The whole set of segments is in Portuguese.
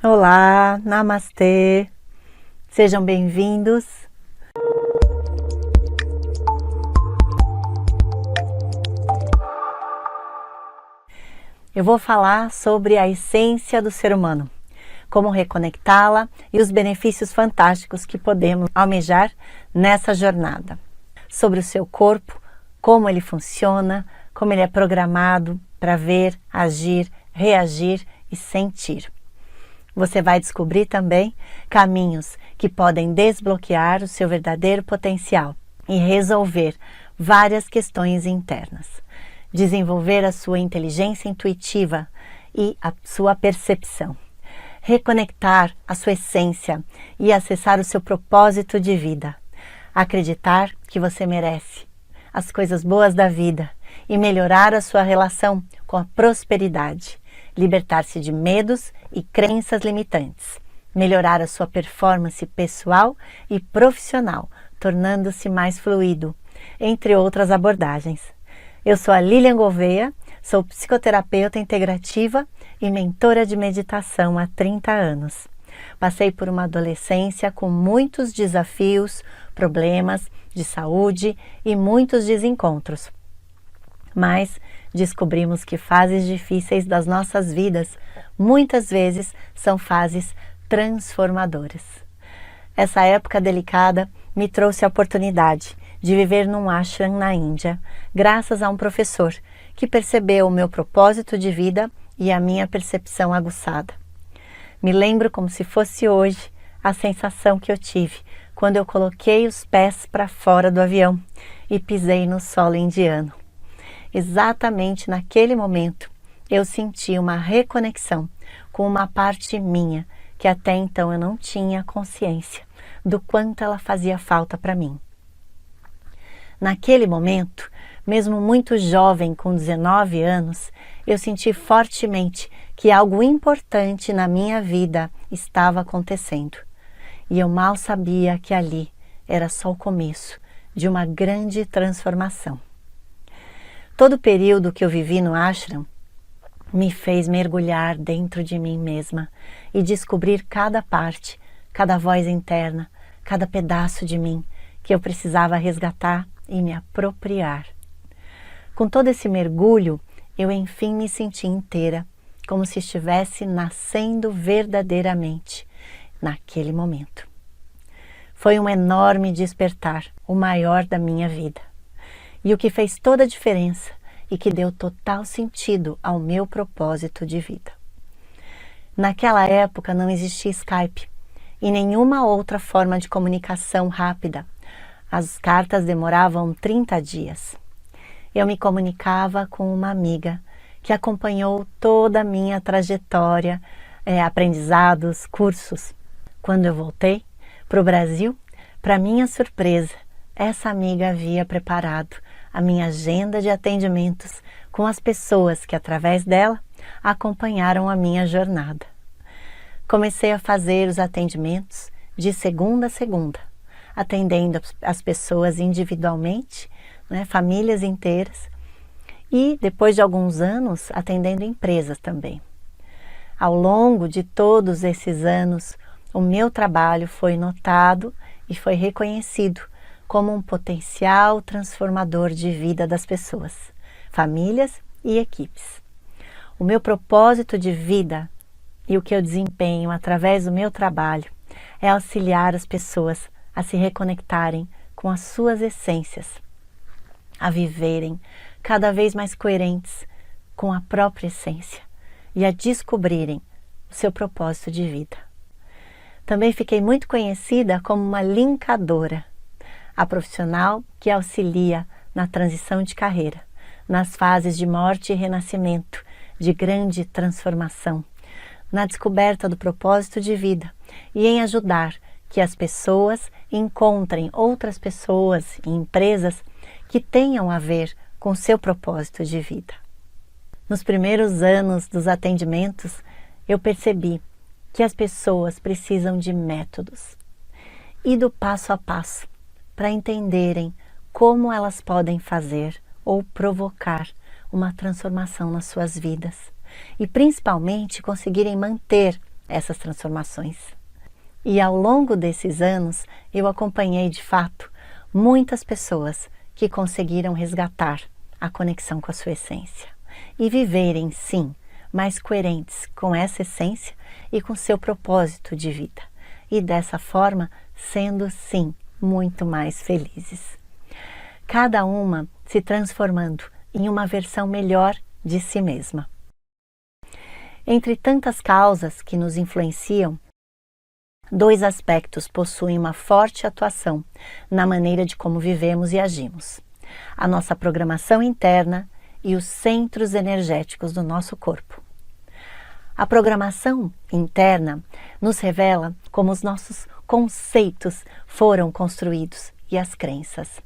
Olá, namastê, sejam bem-vindos. Eu vou falar sobre a essência do ser humano, como reconectá-la e os benefícios fantásticos que podemos almejar nessa jornada. Sobre o seu corpo, como ele funciona, como ele é programado para ver, agir, reagir e sentir. Você vai descobrir também caminhos que podem desbloquear o seu verdadeiro potencial e resolver várias questões internas. Desenvolver a sua inteligência intuitiva e a sua percepção. Reconectar a sua essência e acessar o seu propósito de vida. Acreditar que você merece as coisas boas da vida e melhorar a sua relação com a prosperidade. Libertar-se de medos e crenças limitantes, melhorar a sua performance pessoal e profissional, tornando-se mais fluido, entre outras abordagens. Eu sou a Lilian Gouveia, sou psicoterapeuta integrativa e mentora de meditação há 30 anos. Passei por uma adolescência com muitos desafios, problemas de saúde e muitos desencontros. Mas descobrimos que fases difíceis das nossas vidas muitas vezes são fases transformadoras. Essa época delicada me trouxe a oportunidade de viver num ashram na Índia, graças a um professor que percebeu o meu propósito de vida e a minha percepção aguçada. Me lembro como se fosse hoje a sensação que eu tive quando eu coloquei os pés para fora do avião e pisei no solo indiano. Exatamente naquele momento, eu senti uma reconexão com uma parte minha que até então eu não tinha consciência do quanto ela fazia falta para mim. Naquele momento, mesmo muito jovem, com 19 anos, eu senti fortemente que algo importante na minha vida estava acontecendo. E eu mal sabia que ali era só o começo de uma grande transformação. Todo o período que eu vivi no ashram me fez mergulhar dentro de mim mesma e descobrir cada parte, cada voz interna, cada pedaço de mim que eu precisava resgatar e me apropriar. Com todo esse mergulho, eu enfim me senti inteira, como se estivesse nascendo verdadeiramente naquele momento. Foi um enorme despertar, o maior da minha vida. E o que fez toda a diferença e que deu total sentido ao meu propósito de vida. Naquela época não existia Skype e nenhuma outra forma de comunicação rápida. As cartas demoravam 30 dias. Eu me comunicava com uma amiga que acompanhou toda a minha trajetória, aprendizados, cursos. Quando eu voltei para o Brasil, para minha surpresa, essa amiga havia preparado a minha agenda de atendimentos com as pessoas que, através dela, acompanharam a minha jornada. Comecei a fazer os atendimentos de segunda a segunda, atendendo as pessoas individualmente, famílias inteiras, e depois de alguns anos, atendendo empresas também. Ao longo de todos esses anos, o meu trabalho foi notado e foi reconhecido como um potencial transformador de vida das pessoas, famílias e equipes. O meu propósito de vida e o que eu desempenho através do meu trabalho é auxiliar as pessoas a se reconectarem com as suas essências, a viverem cada vez mais coerentes com a própria essência e a descobrirem o seu propósito de vida. Também fiquei muito conhecida como uma linkadora, a profissional que auxilia na transição de carreira, nas fases de morte e renascimento, de grande transformação, na descoberta do propósito de vida e em ajudar que as pessoas encontrem outras pessoas e empresas que tenham a ver com seu propósito de vida. Nos primeiros anos dos atendimentos, eu percebi que as pessoas precisam de métodos e do passo a passo para entenderem como elas podem fazer ou provocar uma transformação nas suas vidas e principalmente conseguirem manter essas transformações. E ao longo desses anos, eu acompanhei de fato muitas pessoas que conseguiram resgatar a conexão com a sua essência e viverem, sim, mais coerentes com essa essência e com seu propósito de vida. E dessa forma, sendo, sim, muito mais felizes. Cada uma se transformando em uma versão melhor de si mesma. Entre tantas causas que nos influenciam, 2 aspectos possuem uma forte atuação na maneira de como vivemos e agimos: a nossa programação interna e os centros energéticos do nosso corpo. A programação interna nos revela como os nossos conceitos foram construídos e as crenças.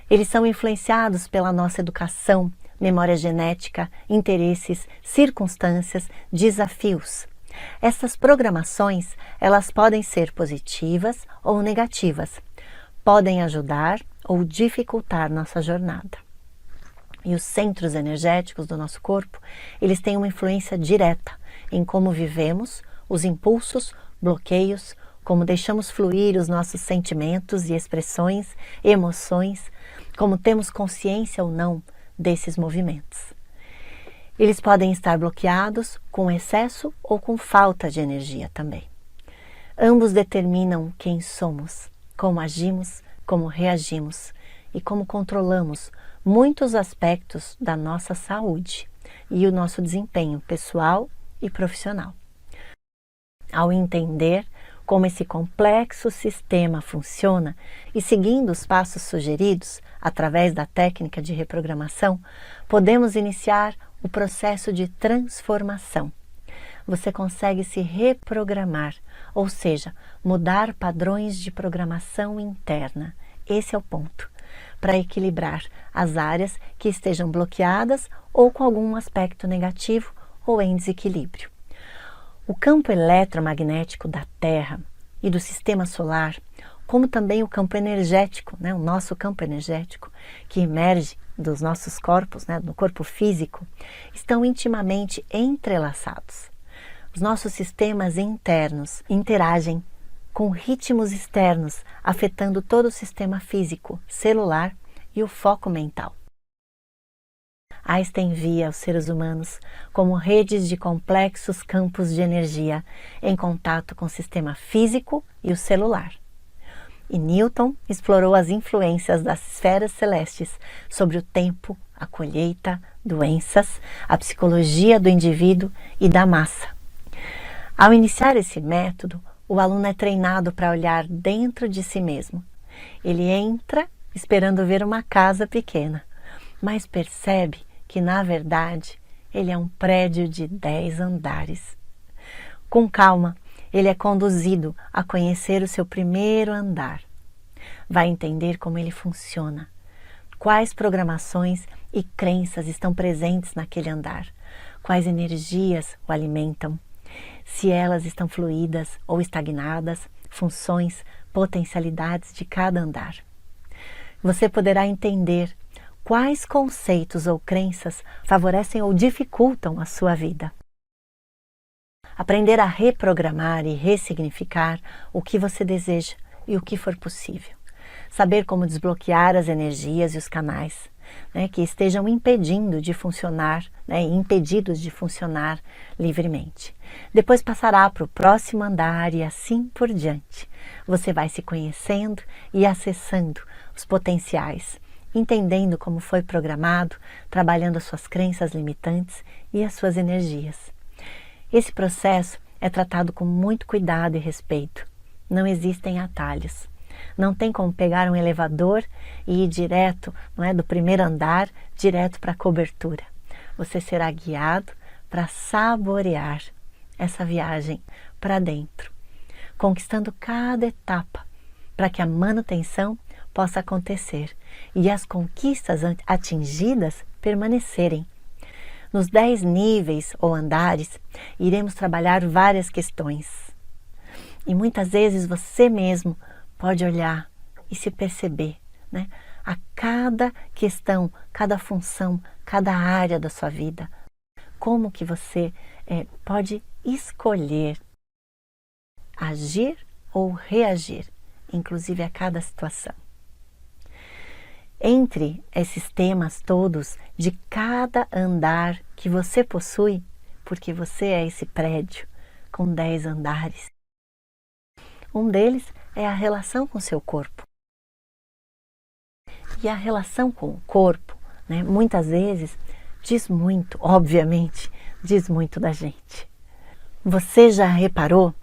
Eles são influenciados pela nossa educação, memória genética, interesses, circunstâncias, desafios. Essas programações, elas podem ser positivas ou negativas, podem ajudar ou dificultar nossa jornada. E os centros energéticos do nosso corpo, eles têm uma influência direta em como vivemos, os impulsos, bloqueios, como deixamos fluir os nossos sentimentos e expressões, emoções, como temos consciência ou não desses movimentos. Eles podem estar bloqueados com excesso ou com falta de energia também. Ambos determinam quem somos, como agimos, como reagimos e como controlamos muitos aspectos da nossa saúde e o nosso desempenho pessoal e profissional. Ao entender como esse complexo sistema funciona e seguindo os passos sugeridos através da técnica de reprogramação, podemos iniciar o processo de transformação. Você consegue se reprogramar, ou seja, mudar padrões de programação interna. Esse é o ponto, para equilibrar as áreas que estejam bloqueadas ou com algum aspecto negativo ou em desequilíbrio. O campo eletromagnético da Terra e do sistema solar, como também o campo energético, o nosso campo energético, que emerge dos nossos corpos, do corpo físico, estão intimamente entrelaçados. Os nossos sistemas internos interagem com ritmos externos, afetando todo o sistema físico, celular e o foco mental. Einstein via os seres humanos como redes de complexos campos de energia em contato com o sistema físico e o celular. E Newton explorou as influências das esferas celestes sobre o tempo, a colheita, doenças, a psicologia do indivíduo e da massa. Ao iniciar esse método, o aluno é treinado para olhar dentro de si mesmo. Ele entra esperando ver uma casa pequena, mas percebe que, na verdade, ele é um prédio de 10 andares. Com calma, ele é conduzido a conhecer o seu primeiro andar. Vai entender como ele funciona, quais programações e crenças estão presentes naquele andar, quais energias o alimentam, se elas estão fluídas ou estagnadas, funções, potencialidades de cada andar. Você poderá entender quais conceitos ou crenças favorecem ou dificultam a sua vida. Aprender a reprogramar e ressignificar o que você deseja e o que for possível. Saber como desbloquear as energias e os canais que estejam impedindo de funcionar, impedidos de funcionar livremente. Depois passará para o próximo andar e assim por diante. Você vai se conhecendo e acessando os potenciais, entendendo como foi programado, trabalhando as suas crenças limitantes e as suas energias. Esse processo é tratado com muito cuidado e respeito. Não existem atalhos. Não tem como pegar um elevador e ir direto, do primeiro andar, direto para a cobertura. Você será guiado para saborear essa viagem para dentro, conquistando cada etapa para que a manutenção possa acontecer e as conquistas atingidas permanecerem. Nos 10 níveis ou andares, iremos trabalhar várias questões. E muitas vezes você mesmo pode olhar e se perceber, a cada questão, cada função, cada área da sua vida. Como que você pode escolher agir ou reagir, inclusive a cada situação. Entre esses temas todos, de cada andar que você possui, porque você é esse prédio com 10 andares, um deles é a relação com o seu corpo. E a relação com o corpo, né, muitas vezes, diz muito, obviamente, diz muito da gente. Você já reparou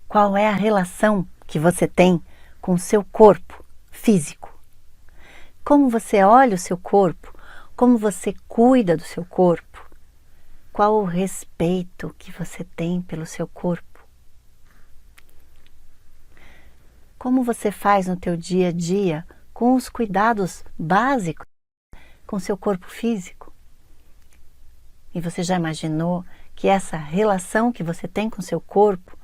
qual é a relação que você tem com o seu corpo físico? Como você olha o seu corpo? Como você cuida do seu corpo? Qual o respeito que você tem pelo seu corpo? Como você faz no teu dia a dia com os cuidados básicos com o seu corpo físico? E você já imaginou que essa relação que você tem com o seu corpo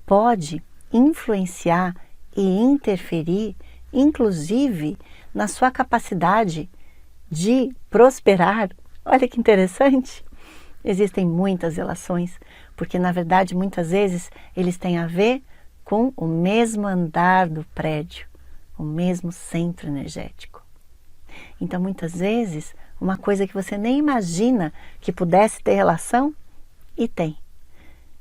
pode influenciar e interferir, inclusive, na sua capacidade de prosperar? Olha que interessante! Existem muitas relações, porque na verdade muitas vezes eles têm a ver com o mesmo andar do prédio, o mesmo centro energético. Então muitas vezes uma coisa que você nem imagina que pudesse ter relação, e tem.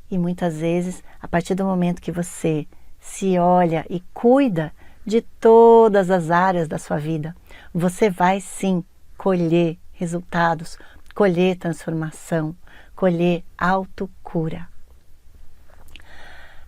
E muitas vezes, a partir do momento que você se olha e cuida de todas as áreas da sua vida, você vai sim colher resultados, colher transformação, colher autocura.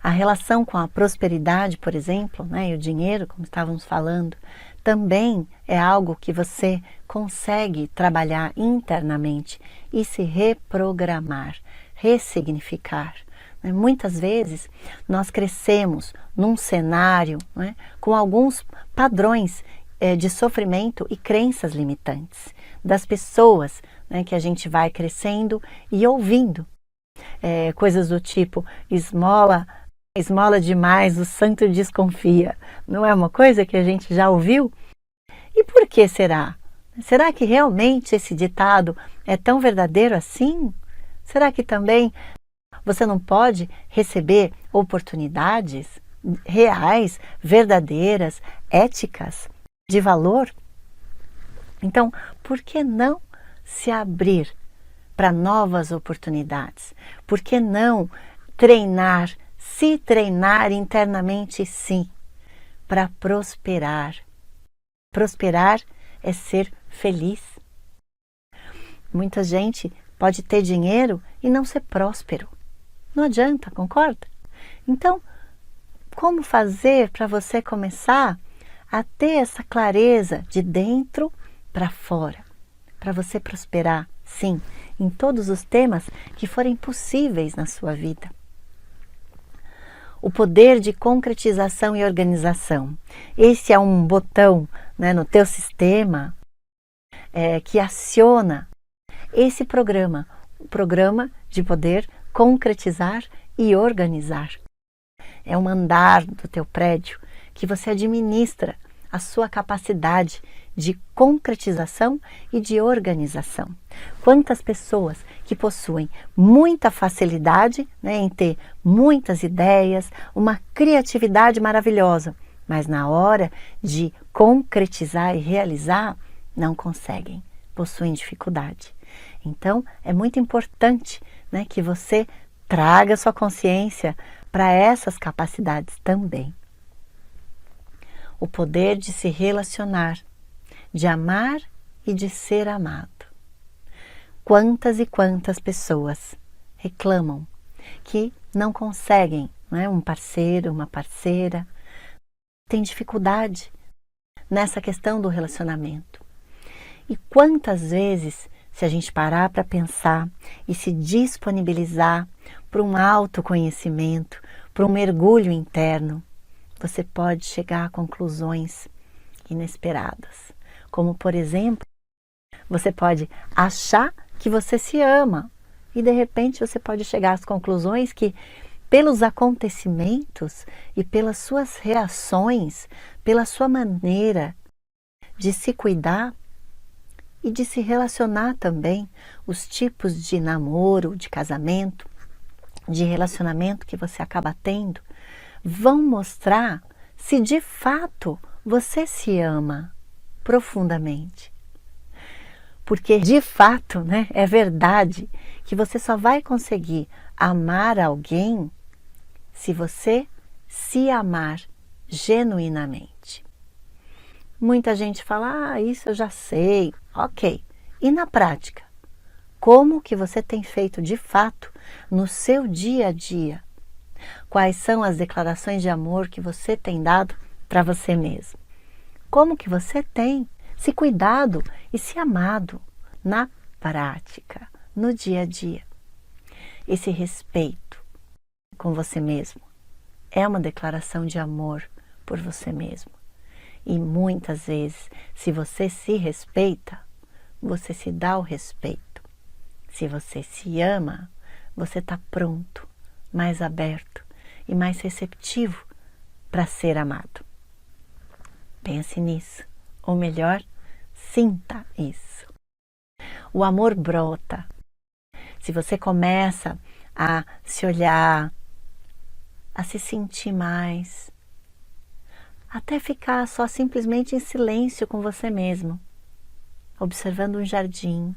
A relação com a prosperidade, por exemplo, né, e o dinheiro, como estávamos falando, também é algo que você consegue trabalhar internamente e se reprogramar, ressignificar. Muitas vezes nós crescemos num cenário, né, com alguns padrões de sofrimento e crenças limitantes das pessoas, né, que a gente vai crescendo e ouvindo. Coisas do tipo, esmola demais, o santo desconfia. Não é uma coisa que a gente já ouviu? E por que será? Será que realmente esse ditado é tão verdadeiro assim? Será que também você não pode receber oportunidades reais, verdadeiras, éticas, de valor? Então, por que não se abrir para novas oportunidades? Por que não treinar, se treinar internamente, sim, para prosperar? Prosperar é ser feliz. Muita gente pode ter dinheiro e não ser próspero. Não adianta, concorda? Então, como fazer para você começar a ter essa clareza de dentro para fora? Para você prosperar, sim, em todos os temas que forem possíveis na sua vida. O poder de concretização e organização. Esse é um botão, né, no teu sistema que aciona esse programa, o programa de poder concretizar e organizar. É um andar do teu prédio que você administra a sua capacidade de concretização e de organização. Quantas pessoas que possuem muita facilidade, né, em ter muitas ideias, uma criatividade maravilhosa, mas na hora de concretizar e realizar, não conseguem, possuem dificuldade. Então, é muito importante, né, que você traga sua consciência para essas capacidades também. O poder de se relacionar, de amar e de ser amado. Quantas e quantas pessoas reclamam que não conseguem, né, um parceiro, uma parceira, tem dificuldade nessa questão do relacionamento. E quantas vezes, se a gente parar para pensar e se disponibilizar para um autoconhecimento, para um mergulho interno, você pode chegar a conclusões inesperadas. Como, por exemplo, você pode achar que você se ama e, de repente, você pode chegar às conclusões que, pelos acontecimentos e pelas suas reações, pela sua maneira de se cuidar e de se relacionar também, os tipos de namoro, de casamento, de relacionamento que você acaba tendo, vão mostrar se de fato você se ama profundamente. Porque de fato, né, é verdade que você só vai conseguir amar alguém se você se amar genuinamente. Muita gente fala, isso eu já sei, ok. E na prática? Como que você tem feito de fato no seu dia a dia? Quais são as declarações de amor que você tem dado para você mesmo? Como que você tem se cuidado e se amado na prática, no dia a dia? Esse respeito com você mesmo é uma declaração de amor por você mesmo. E muitas vezes, se você se respeita, você se dá o respeito. Se você se ama, você está pronto, mais aberto e mais receptivo para ser amado. Pense nisso, ou melhor, sinta isso. O amor brota. Se você começa a se olhar, a se sentir mais, até ficar só simplesmente em silêncio com você mesmo, observando um jardim,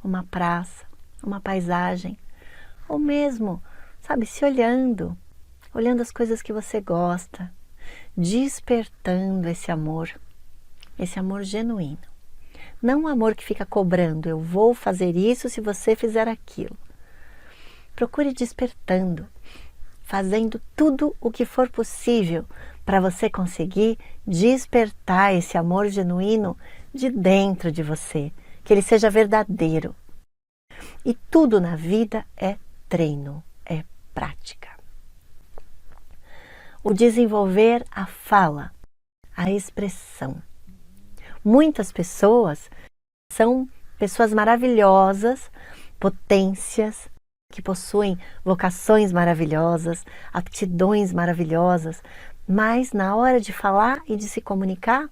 uma praça, uma paisagem, ou mesmo, sabe, se olhando as coisas que você gosta, despertando esse amor genuíno. Não um amor que fica cobrando, eu vou fazer isso se você fizer aquilo. Procure despertando, fazendo tudo o que for possível para você conseguir despertar esse amor genuíno de dentro de você, que ele seja verdadeiro. E tudo na vida é treino, é prática. O desenvolver a fala, a expressão. Muitas pessoas são pessoas maravilhosas, potências, que possuem vocações maravilhosas, aptidões maravilhosas, mas na hora de falar e de se comunicar,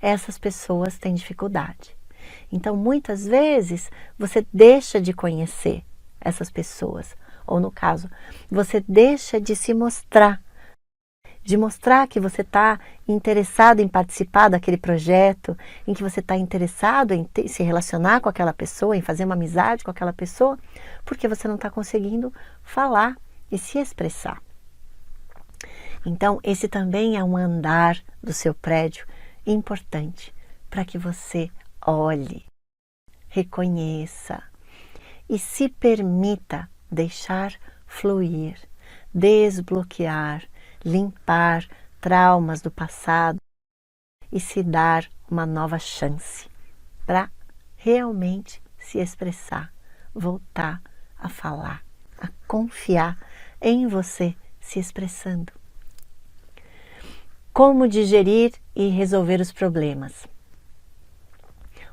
essas pessoas têm dificuldade. Então, muitas vezes, você deixa de conhecer essas pessoas, ou no caso, você deixa de se mostrar, de mostrar que você está interessado em participar daquele projeto, em que você está interessado em se relacionar com aquela pessoa, em fazer uma amizade com aquela pessoa, porque você não está conseguindo falar e se expressar. Então, esse também é um andar do seu prédio importante para que você olhe, reconheça e se permita deixar fluir, desbloquear, limpar traumas do passado e se dar uma nova chance para realmente se expressar, voltar a falar, a confiar em você se expressando. Como digerir e resolver os problemas?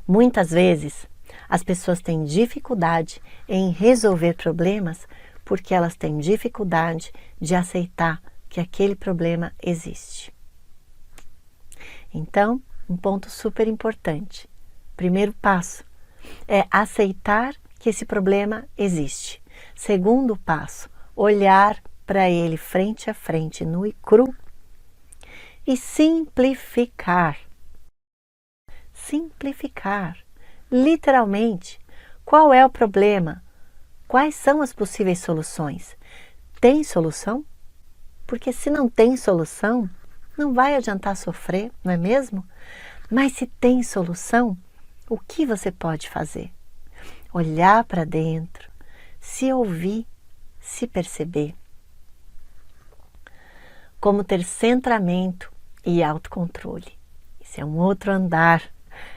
Muitas vezes as pessoas têm dificuldade em resolver problemas porque elas têm dificuldade de aceitar que aquele problema existe. Então, um ponto super importante. Primeiro passo é aceitar que esse problema existe. Segundo passo, olhar para ele frente a frente, nu e cru, e simplificar. Simplificar. Literalmente, qual é o problema? Quais são as possíveis soluções? Tem solução? Porque se não tem solução, não vai adiantar sofrer, não é mesmo? Mas se tem solução, o que você pode fazer? Olhar para dentro, se ouvir, se perceber. Como ter centramento e autocontrole. Esse é um outro andar,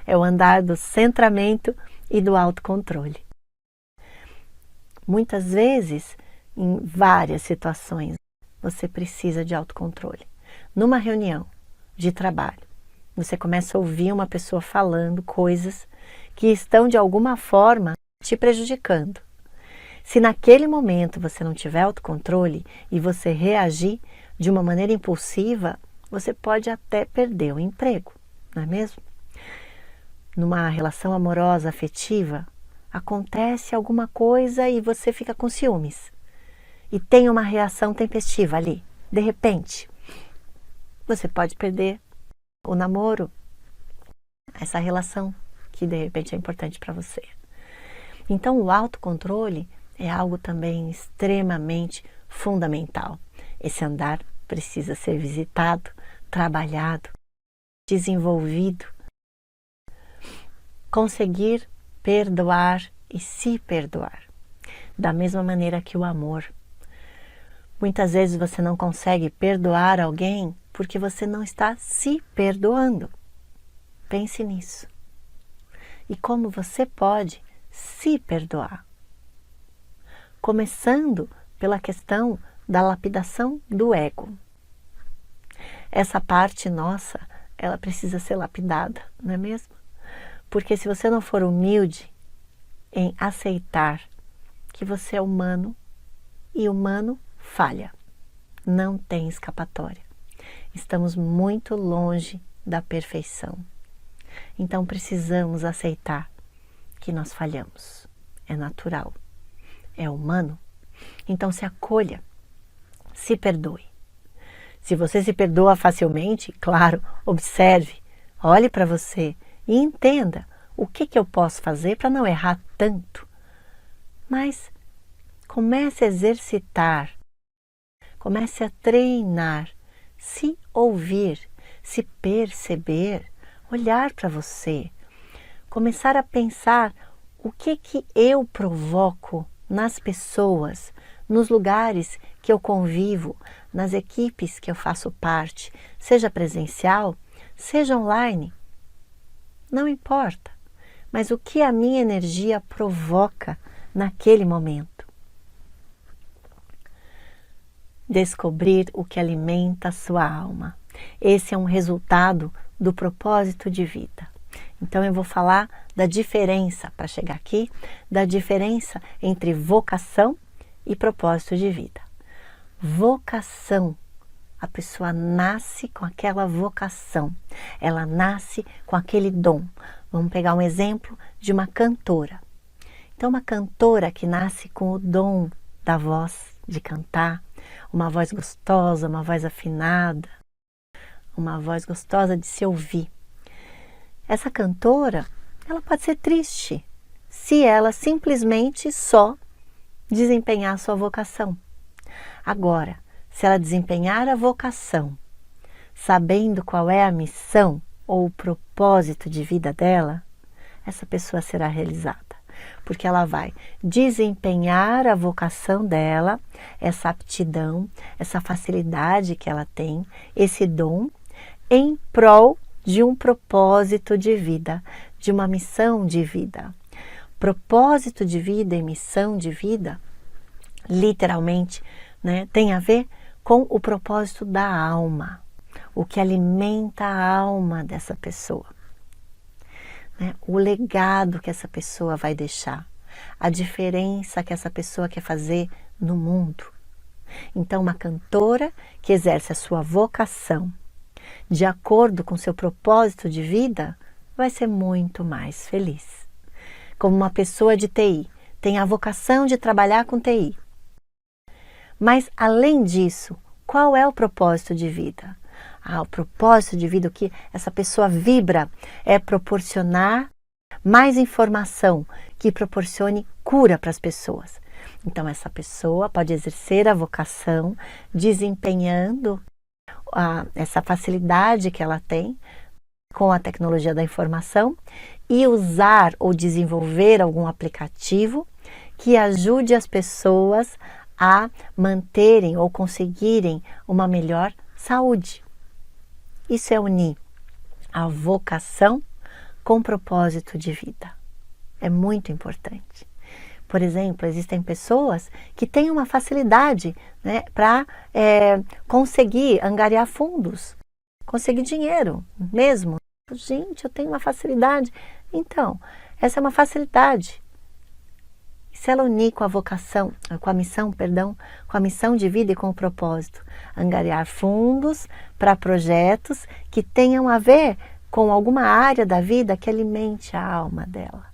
é o andar do centramento e do autocontrole. Muitas vezes, em várias situações, você precisa de autocontrole. Numa reunião de trabalho, você começa a ouvir uma pessoa falando coisas que estão de alguma forma te prejudicando. Se naquele momento você não tiver autocontrole e você reagir de uma maneira impulsiva, você pode até perder o emprego, não é mesmo? Numa relação amorosa, afetiva, acontece alguma coisa e você fica com ciúmes. E tem uma reação tempestiva ali, De repente, você pode perder o namoro, essa relação que de repente é importante para você. Então o autocontrole é algo também extremamente fundamental. Esse andar precisa ser visitado, trabalhado, desenvolvido. Conseguir perdoar e se perdoar. Da mesma maneira que o amor. Muitas vezes você não consegue perdoar alguém porque você não está se perdoando. Pense nisso. E como você pode se perdoar? Começando pela questão da lapidação do ego. Essa parte nossa, ela precisa ser lapidada, não é mesmo? Porque se você não for humilde em aceitar que você é humano e humano falha, não tem escapatória. Estamos muito longe da perfeição. Então precisamos aceitar que nós falhamos. É natural, é humano. Então se acolha, se perdoe. Se você se perdoa facilmente, claro, observe, olhe para você e entenda o que eu posso fazer para não errar tanto. Mas comece a exercitar, comece a treinar, se ouvir, se perceber, olhar para você, começar a pensar o que eu provoco nas pessoas, nos lugares que eu convivo, nas equipes que eu faço parte, seja presencial, seja online, não importa, mas o que a minha energia provoca naquele momento. Descobrir o que alimenta a sua alma. Esse é um resultado do propósito de vida. Então eu vou falar da diferença, para chegar aqui, da diferença entre vocação e propósito de vida. Vocação, a pessoa nasce com aquela vocação, ela nasce com aquele dom. Vamos pegar um exemplo de uma cantora. Então uma cantora que nasce com o dom da voz, de cantar, uma voz gostosa, uma voz afinada, uma voz gostosa de se ouvir. Essa cantora, ela pode ser triste se ela simplesmente só desempenhar a sua vocação. Agora, se ela desempenhar a vocação, sabendo qual é a missão ou o propósito de vida dela, essa pessoa será realizada. Porque ela vai desempenhar a vocação dela, essa aptidão, essa facilidade que ela tem, esse dom, em prol de um propósito de vida, de uma missão de vida. Propósito de vida e missão de vida, literalmente, né, tem a ver com o propósito da alma, o que alimenta a alma dessa pessoa. Né, o legado que essa pessoa vai deixar, a diferença que essa pessoa quer fazer no mundo. Então, uma cantora que exerce a sua vocação de acordo com seu propósito de vida, vai ser muito mais feliz. Como uma pessoa de TI, tem a vocação de trabalhar com TI. Mas, além disso, qual é o propósito de vida? O propósito de vida, o que essa pessoa vibra, é proporcionar mais informação que proporcione cura para as pessoas. Então, essa pessoa pode exercer a vocação desempenhando essa facilidade que ela tem com a tecnologia da informação e usar ou desenvolver algum aplicativo que ajude as pessoas a manterem ou conseguirem uma melhor saúde. Isso é unir a vocação com propósito de vida. É muito importante. Por exemplo, existem pessoas que têm uma facilidade, né, para conseguir angariar fundos, conseguir dinheiro mesmo. Gente, eu tenho uma facilidade. Então, essa é uma facilidade. Se ela unir com a vocação, com a missão, com a missão de vida e com o propósito, angariar fundos para projetos que tenham a ver com alguma área da vida que alimente a alma dela.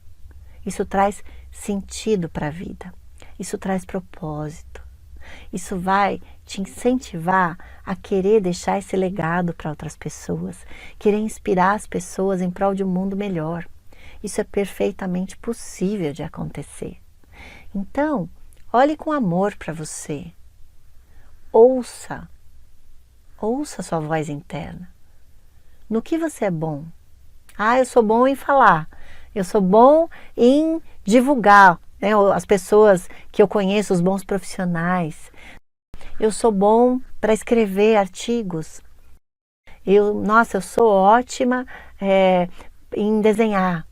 Isso traz sentido para a vida, isso traz propósito, isso vai te incentivar a querer deixar esse legado para outras pessoas, querer inspirar as pessoas em prol de um mundo melhor. Isso é perfeitamente possível de acontecer. Então, olhe com amor para você. Ouça sua voz interna. No que você é bom? Eu sou bom em falar, eu sou bom em divulgar, né, as pessoas que eu conheço, os bons profissionais. Eu sou bom para escrever artigos. Eu sou ótima em desenhar.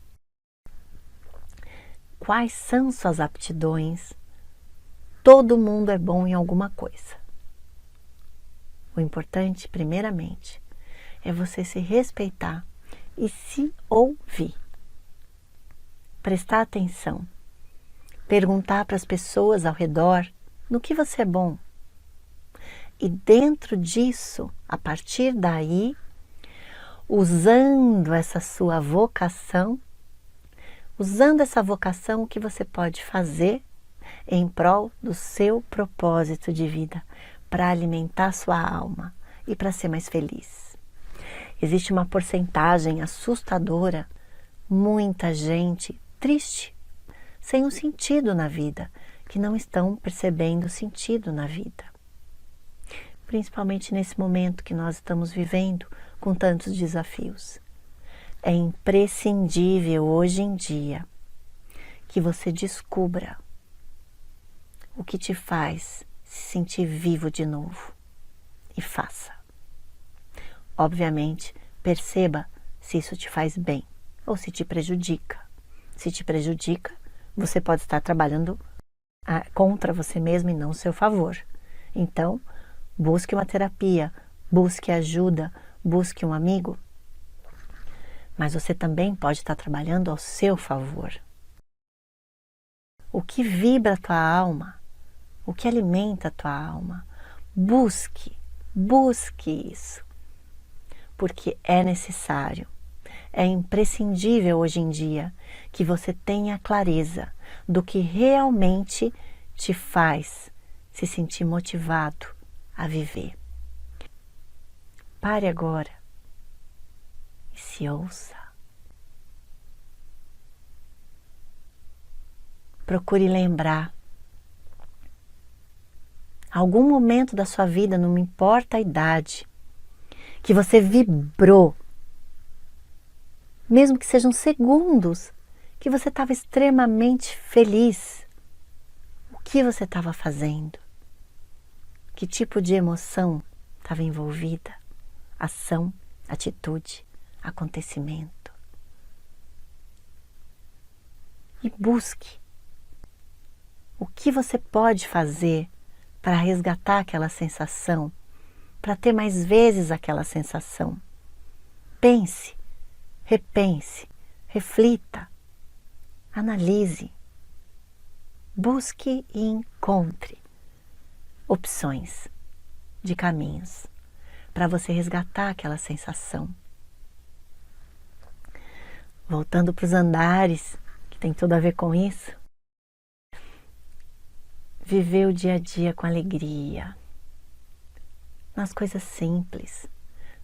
Quais são suas aptidões? Todo mundo é bom em alguma coisa. O importante, primeiramente, é você se respeitar e se ouvir. Prestar atenção. Perguntar para as pessoas ao redor no que você é bom. E dentro disso, a partir daí, usando essa sua vocação, o que você pode fazer em prol do seu propósito de vida, para alimentar sua alma e para ser mais feliz. Existe uma porcentagem assustadora, muita gente triste, sem um sentido na vida, que não estão percebendo o sentido na vida. Principalmente nesse momento que nós estamos vivendo com tantos desafios. É imprescindível hoje em dia que você descubra o que te faz se sentir vivo de novo e faça. Obviamente, perceba se isso te faz bem ou se te prejudica. Se te prejudica, você pode estar trabalhando contra você mesmo e não ao seu favor. Então, busque uma terapia, busque ajuda, busque um amigo. Mas você também pode estar trabalhando ao seu favor. O que vibra a tua alma, o que alimenta a tua alma, busque isso. Porque é necessário, é imprescindível hoje em dia que você tenha clareza do que realmente te faz se sentir motivado a viver. Pare agora e se ouça. Procure lembrar algum momento da sua vida, não importa a idade, que você vibrou, mesmo que sejam segundos, que você estava extremamente feliz. O que você estava fazendo? Que tipo de emoção estava envolvida? Ação, atitude, acontecimento. E busque o que você pode fazer para resgatar aquela sensação, para ter mais vezes aquela sensação. Pense, repense, reflita, analise, busque e encontre opções de caminhos para você resgatar aquela sensação. Voltando para os andares, que tem tudo a ver com isso, viver o dia a dia com alegria, nas coisas simples,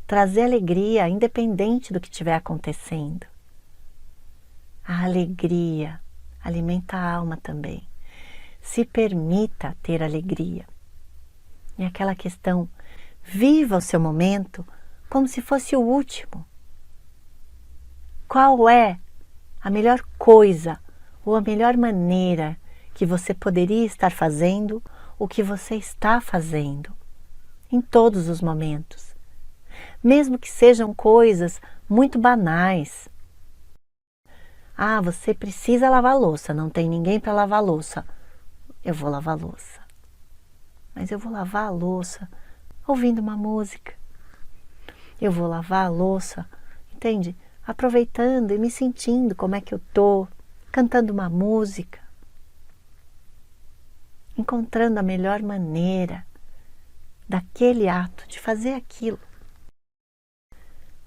trazer alegria independente do que estiver acontecendo. A alegria alimenta a alma também. Se permita ter alegria. E aquela questão, viva o seu momento como se fosse o último. Qual é a melhor coisa ou a melhor maneira que você poderia estar fazendo o que você está fazendo em todos os momentos? Mesmo que sejam coisas muito banais. Você precisa lavar a louça, não tem ninguém para lavar a louça. Eu vou lavar a louça. Mas eu vou lavar a louça ouvindo uma música. Eu vou lavar a louça, entende? Aproveitando e me sentindo como é que eu tô, cantando uma música. Encontrando a melhor maneira daquele ato, de fazer aquilo.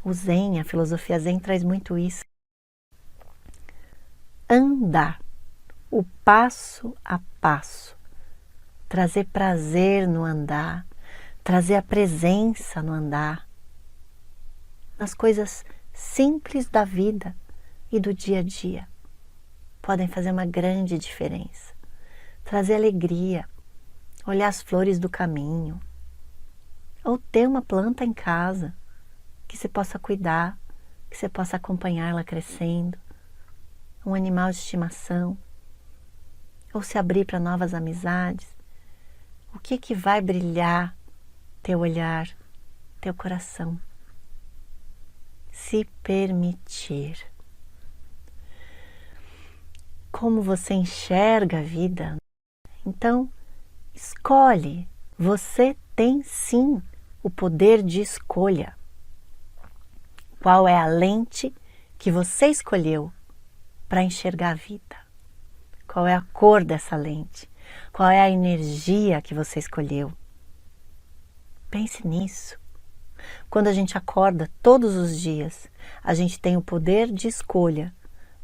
O Zen, a filosofia Zen traz muito isso. Andar, o passo a passo, trazer prazer no andar, trazer a presença no andar, nas coisas simples da vida e do dia a dia. Podem fazer uma grande diferença. Trazer alegria, olhar as flores do caminho, ou ter uma planta em casa que você possa cuidar, que você possa acompanhar ela crescendo, um animal de estimação, ou se abrir para novas amizades. O que vai brilhar teu olhar, teu coração? Se permitir. Como você enxerga a vida? Então, escolhe. Você tem sim o poder de escolha. Qual é a lente que você escolheu para enxergar a vida? Qual é a cor dessa lente? Qual é a energia que você escolheu? Pense nisso. Quando a gente acorda todos os dias, a gente tem o poder de escolha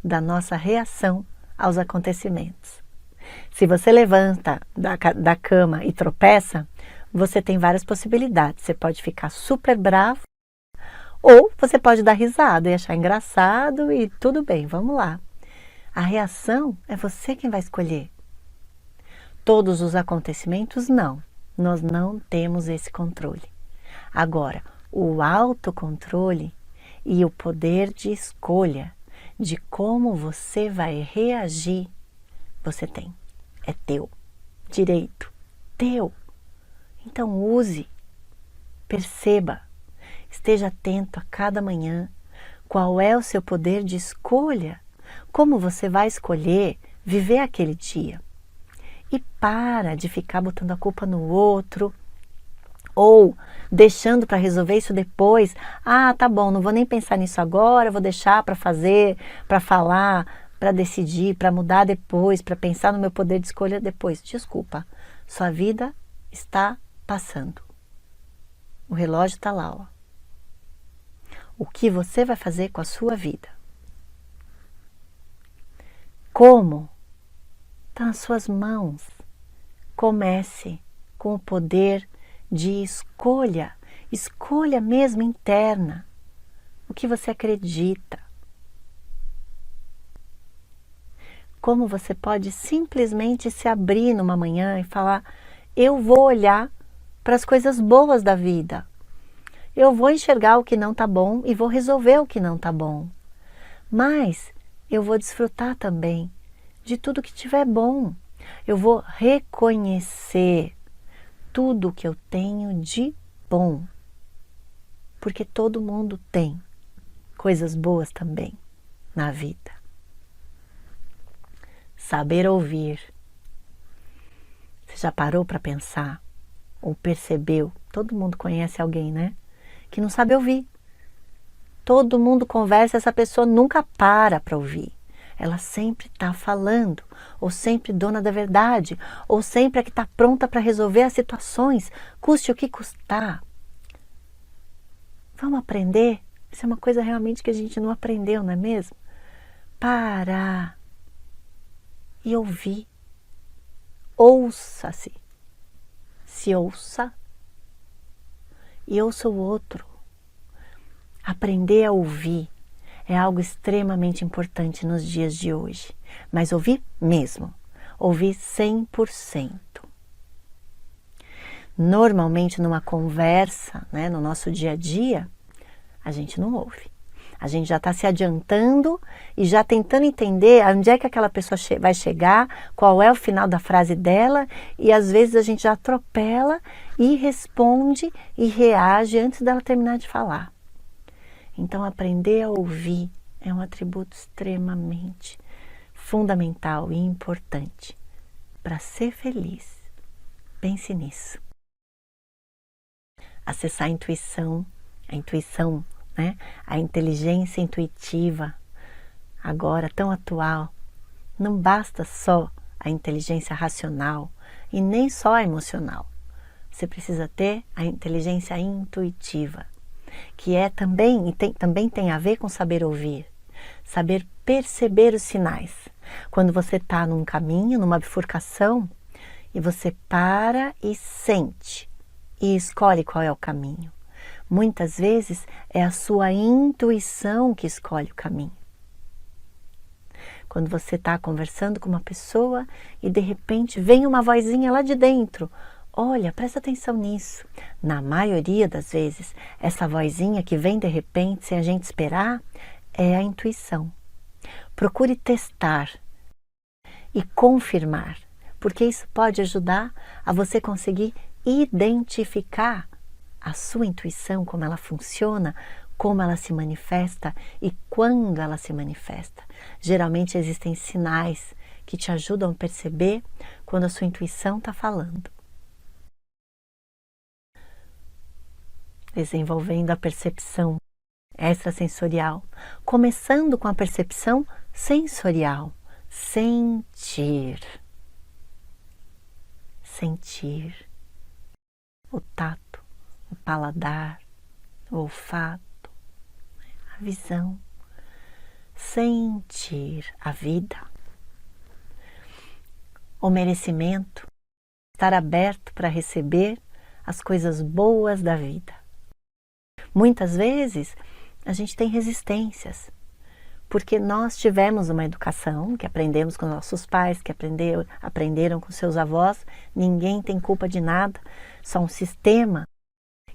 da nossa reação aos acontecimentos. Se você levanta da cama e tropeça, você tem várias possibilidades. Você pode ficar super bravo, ou você pode dar risada e achar engraçado e tudo bem, vamos lá. A reação é você quem vai escolher. Todos os acontecimentos, não. Nós não temos esse controle. Agora, o autocontrole e o poder de escolha de como você vai reagir, você tem. É teu. Direito. Teu. Então use. Perceba. Esteja atento a cada manhã. Qual é o seu poder de escolha? Como você vai escolher viver aquele dia? E para de ficar botando a culpa no outro, ou deixando para resolver isso depois. Ah, tá bom, não vou nem pensar nisso agora, vou deixar para fazer, para falar, para decidir, para mudar depois, para pensar no meu poder de escolha depois. Desculpa, sua vida está passando. O relógio está lá, ó. O que você vai fazer com a sua vida? Como? Está nas suas mãos. Comece com o poder de escolha, escolha mesmo interna, o que você acredita. Como você pode simplesmente se abrir numa manhã e falar, eu vou olhar para as coisas boas da vida, eu vou enxergar o que não está bom e vou resolver o que não está bom, mas eu vou desfrutar também de tudo que tiver bom. Eu vou reconhecer tudo que eu tenho de bom, porque todo mundo tem coisas boas também na vida. Saber ouvir. Você já parou para pensar ou percebeu? Todo mundo conhece alguém, né? Que não sabe ouvir. Todo mundo conversa, essa pessoa nunca para ouvir. Ela sempre está falando, ou sempre dona da verdade, ou sempre é que está pronta para resolver as situações, custe o que custar. Vamos aprender? Isso é uma coisa realmente que a gente não aprendeu, não é mesmo? Parar e ouvir. Ouça-se. Se ouça e ouça o outro. Aprender a ouvir é algo extremamente importante nos dias de hoje, mas ouvir mesmo, ouvir 100%. Normalmente numa conversa, né, no nosso dia a dia, a gente não ouve. A gente já está se adiantando e já tentando entender onde é que aquela pessoa vai chegar, qual é o final da frase dela, e às vezes a gente já atropela e responde e reage antes dela terminar de falar. Então, aprender a ouvir é um atributo extremamente fundamental e importante para ser feliz. Pense nisso. Acessar a intuição, né? A inteligência intuitiva, agora tão atual. Não basta só a inteligência racional e nem só a emocional. Você precisa ter a inteligência intuitiva, que é também tem a ver com saber ouvir, saber perceber os sinais. Quando você está num caminho, numa bifurcação, e você para e sente e escolhe qual é o caminho. Muitas vezes é a sua intuição que escolhe o caminho. Quando você está conversando com uma pessoa e de repente vem uma vozinha lá de dentro, olha, presta atenção nisso. Na maioria das vezes, essa vozinha que vem de repente sem a gente esperar é a intuição. Procure testar e confirmar, porque isso pode ajudar a você conseguir identificar a sua intuição, como ela funciona, como ela se manifesta e quando ela se manifesta. Geralmente existem sinais que te ajudam a perceber quando a sua intuição está falando. Desenvolvendo a percepção extrasensorial, começando com a percepção sensorial. Sentir. Sentir o tato, o paladar, o olfato, a visão. Sentir a vida, o merecimento, estar aberto para receber as coisas boas da vida. Muitas vezes a gente tem resistências, porque nós tivemos uma educação que aprendemos com nossos pais, que aprenderam com seus avós, ninguém tem culpa de nada, só um sistema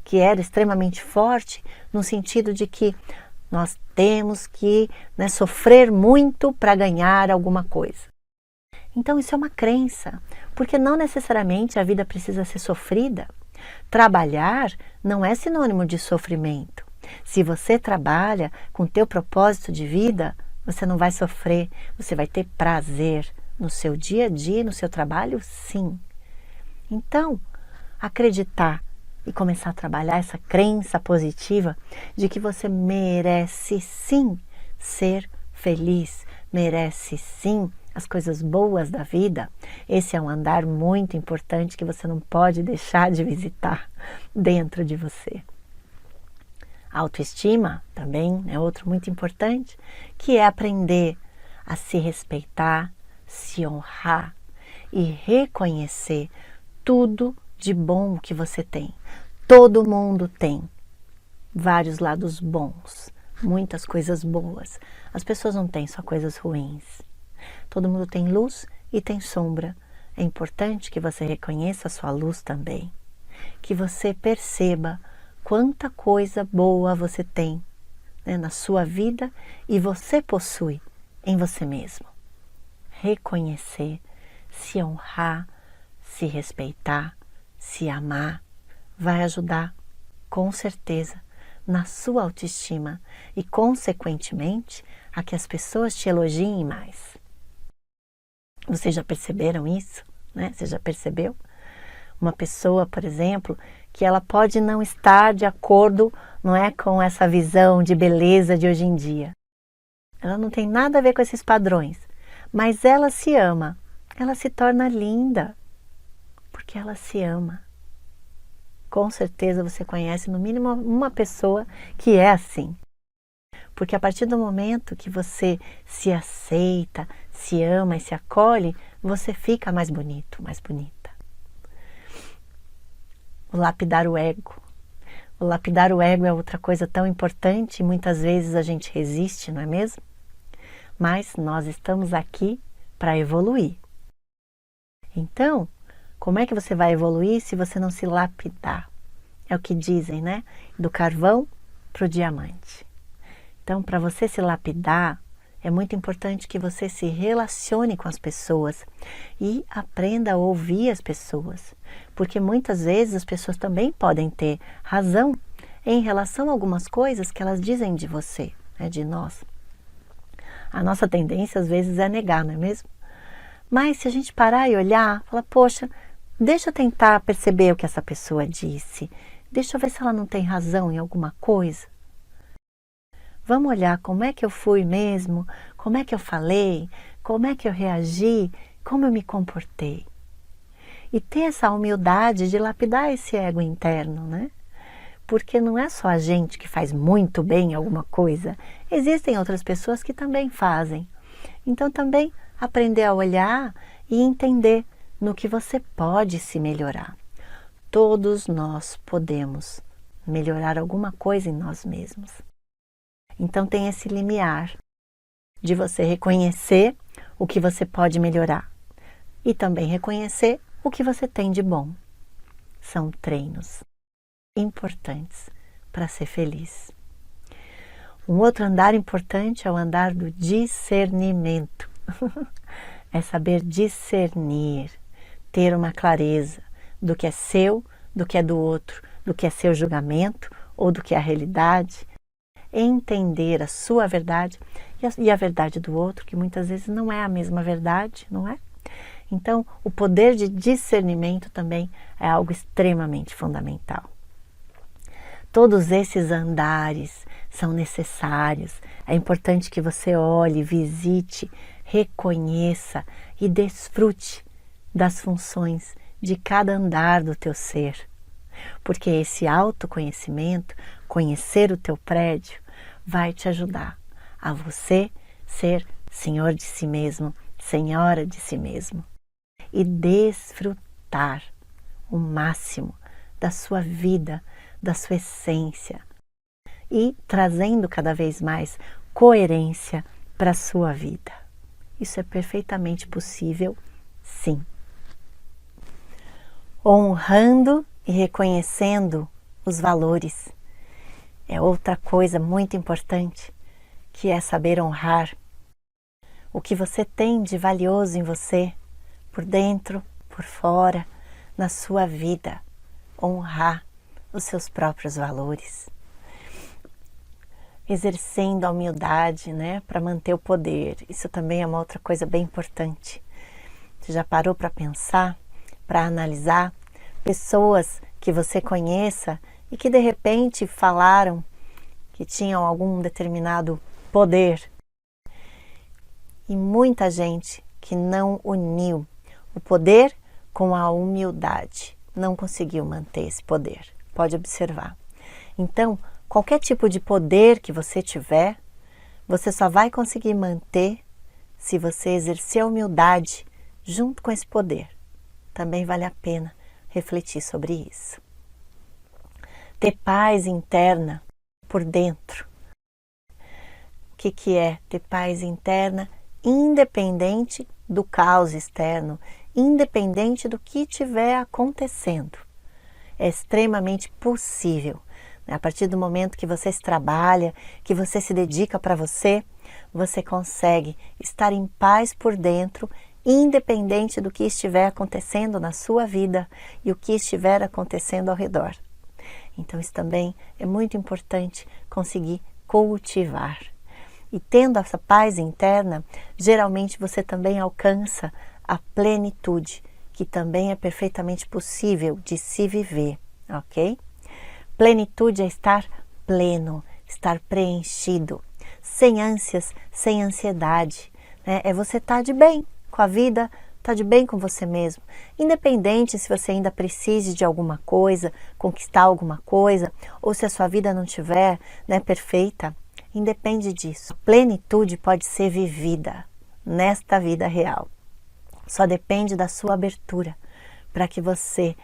que era extremamente forte no sentido de que nós temos que sofrer muito para ganhar alguma coisa. Então isso é uma crença, porque não necessariamente a vida precisa ser sofrida. Trabalhar não é sinônimo de sofrimento. Se você trabalha com o teu propósito de vida, você não vai sofrer, você vai ter prazer no seu dia a dia, no seu trabalho, sim. Então, acreditar e começar a trabalhar essa crença positiva de que você merece sim ser feliz, merece sim as coisas boas da vida. Esse é um andar muito importante que você não pode deixar de visitar dentro de você. A autoestima também é outro muito importante, que é aprender a se respeitar, se honrar e reconhecer tudo de bom que você tem. Todo mundo tem vários lados bons, muitas coisas boas. As pessoas não têm só coisas ruins. Todo mundo tem luz e tem sombra. É importante que você reconheça a sua luz também, que você perceba quanta coisa boa você tem na sua vida e você possui em você mesmo. Reconhecer, se honrar, se respeitar, se amar, vai ajudar, com certeza, na sua autoestima e, consequentemente, a que as pessoas te elogiem mais. Vocês já perceberam isso? Você já percebeu? Uma pessoa, por exemplo, que ela pode não estar de acordo, com essa visão de beleza de hoje em dia. Ela não tem nada a ver com esses padrões, mas ela se ama, ela se torna linda, porque ela se ama. Com certeza você conhece no mínimo uma pessoa que é assim. Porque a partir do momento que você se aceita, se ama e se acolhe, você fica mais bonito, mais bonita. O lapidar o ego. O lapidar o ego é outra coisa tão importante e muitas vezes a gente resiste, não é mesmo? Mas nós estamos aqui para evoluir. Então, como é que você vai evoluir se você não se lapidar? É o que dizem, do carvão para o diamante. Então, para você se lapidar, é muito importante que você se relacione com as pessoas e aprenda a ouvir as pessoas. Porque muitas vezes as pessoas também podem ter razão em relação a algumas coisas que elas dizem de você, de nós. A nossa tendência às vezes é negar, não é mesmo? Mas se a gente parar e olhar, falar, poxa, deixa eu tentar perceber o que essa pessoa disse. Deixa eu ver se ela não tem razão em alguma coisa. Vamos olhar como é que eu fui mesmo, como é que eu falei, como é que eu reagi, como eu me comportei. E ter essa humildade de lapidar esse ego interno, Porque não é só a gente que faz muito bem alguma coisa, existem outras pessoas que também fazem. Então também aprender a olhar e entender no que você pode se melhorar. todos nós podemos melhorar alguma coisa em nós mesmos. Então tem esse limiar de você reconhecer o que você pode melhorar e também reconhecer o que você tem de bom. São treinos importantes para ser feliz. Um outro andar importante é o andar do discernimento. É saber discernir, ter uma clareza do que é seu, do que é do outro, do que é seu julgamento ou do que é a realidade. Entender a sua verdade e a verdade do outro, que muitas vezes não é a mesma verdade, não é? Então, o poder de discernimento também é algo extremamente fundamental. Todos esses andares são necessários. É importante que você olhe, visite, reconheça e desfrute das funções de cada andar do teu ser. Porque esse autoconhecimento, conhecer o teu prédio, vai te ajudar a você ser senhor de si mesmo, senhora de si mesmo. E desfrutar o máximo da sua vida, da sua essência. E trazendo cada vez mais coerência para a sua vida. Isso é perfeitamente possível, sim. Honrando e reconhecendo os valores é outra coisa muito importante, que é saber honrar o que você tem de valioso em você, por dentro, por fora, na sua vida. Honrar os seus próprios valores. Exercendo a humildade, né, para manter o poder. Isso também é uma outra coisa bem importante. Você já parou para pensar, para analisar pessoas que você conheça e que de repente falaram que tinham algum determinado poder? E muita gente que não uniu o poder com a humildade, não conseguiu manter esse poder. Pode observar. Então, qualquer tipo de poder que você tiver, você só vai conseguir manter se você exercer a humildade junto com esse poder. Também vale a pena refletir sobre isso. Ter paz interna por dentro. O que é ter paz interna? Independente do caos externo, independente do que estiver acontecendo. É extremamente possível. A partir do momento que você se trabalha, que você se dedica para você, você consegue estar em paz por dentro, independente do que estiver acontecendo na sua vida e o que estiver acontecendo ao redor. Então isso também é muito importante conseguir cultivar. E tendo essa paz interna, geralmente você também alcança a plenitude, que também é perfeitamente possível de se viver, ok? Plenitude é estar pleno, estar preenchido, sem ânsias, sem ansiedade, né? É você estar de bem com a vida, estar de bem com você mesmo, independente se você ainda precise de alguma coisa, conquistar alguma coisa, ou se a sua vida não estiver, né, perfeita, independe disso. A plenitude pode ser vivida nesta vida real. Só depende da sua abertura para que você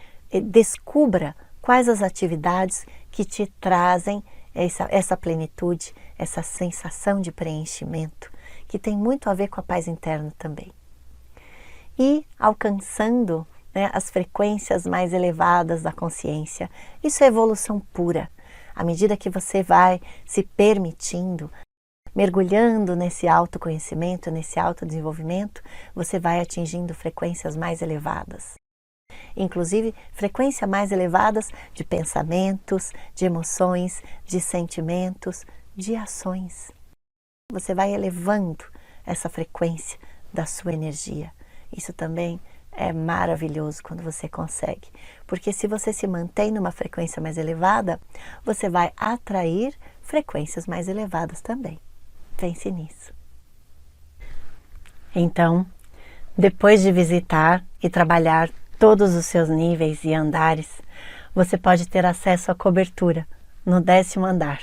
descubra quais as atividades que te trazem essa plenitude, essa sensação de preenchimento, que tem muito a ver com a paz interna também. E alcançando, né, as frequências mais elevadas da consciência. Isso é evolução pura. À medida que você vai se permitindo, mergulhando nesse autoconhecimento, nesse autodesenvolvimento, você vai atingindo frequências mais elevadas. Inclusive, frequências mais elevadas de pensamentos, de emoções, de sentimentos, de ações. Você vai elevando essa frequência da sua energia. Isso também é maravilhoso quando você consegue. Porque se você se mantém numa frequência mais elevada, você vai atrair frequências mais elevadas também. Pense nisso. Então, depois de visitar e trabalhar todos os seus níveis e andares, você pode ter acesso à cobertura no 10º andar.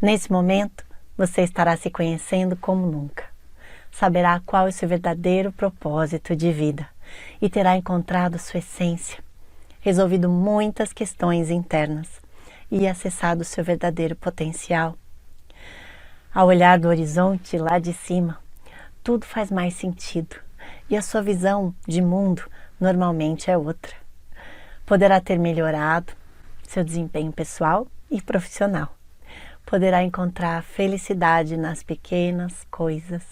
Nesse momento, você estará se conhecendo como nunca. Saberá qual é o seu verdadeiro propósito de vida e terá encontrado sua essência. resolvido muitas questões internas e acessado seu verdadeiro potencial. Ao olhar do horizonte lá de cima, tudo faz mais sentido e a sua visão de mundo normalmente é outra. Poderá ter melhorado seu desempenho pessoal e profissional. Poderá encontrar felicidade nas pequenas coisas.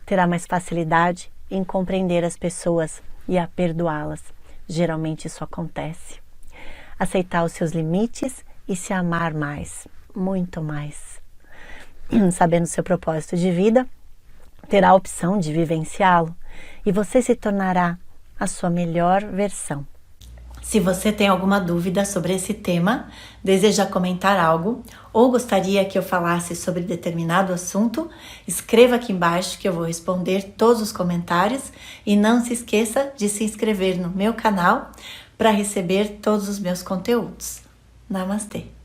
Terá mais facilidade em compreender as pessoas e a perdoá-las. Geralmente isso acontece. Aceitar os seus limites e se amar mais, muito mais. Sabendo seu propósito de vida, terá a opção de vivenciá-lo e você se tornará a sua melhor versão. Se você tem alguma dúvida sobre esse tema, deseja comentar algo ou gostaria que eu falasse sobre determinado assunto, escreva aqui embaixo que eu vou responder todos os comentários e não se esqueça de se inscrever no meu canal para receber todos os meus conteúdos. Namastê!